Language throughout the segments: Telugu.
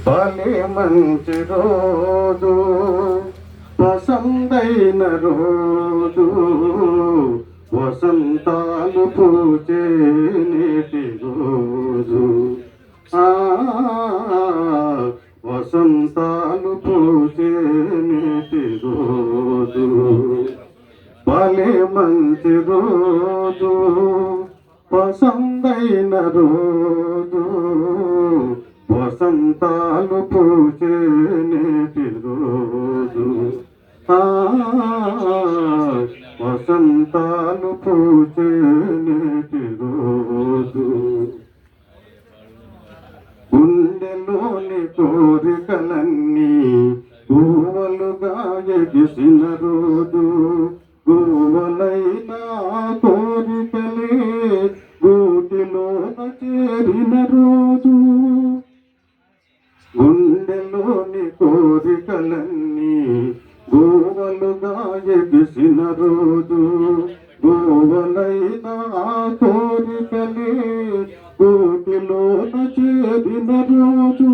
భలే మంచి రోజు, పసందైన రోజు, వసంతాలు పూచే నేటి రోజు, వసంతాలు పూచే నేటి రోజు. భలే మంచి రోజు, పసందైన రోజు, వసంతాలు పూచే నేటి రోజు, వసంతాలు పూచే నేటి రోజు. గుండెలోని కోరికలన్నీ గువ్వలుగా ఎగిసిన రోజు, గువ్వలైన కోరికలే గూటిలోన చేరిన రోజు. గుండెలోని కోరికలన్నీ గువ్వలుగా ఎగిసిన రోజు, గువ్వలైన కోరికలే గూటిలోన చేరిన రోజు.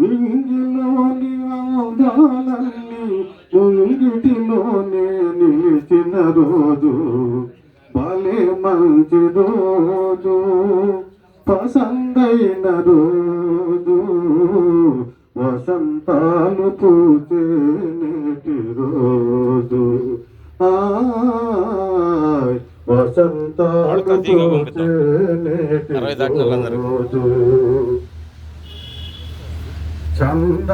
నింగిలోని ఆదాలన్నీ ముంగిటిలోనే నిలిచిన రోజు, భలే మంచి రోజు, పసందైన రోజు, వసంతాలు పూచే నేటి రోజు, వసంతాలు పూచే నేటి రోజు. చంద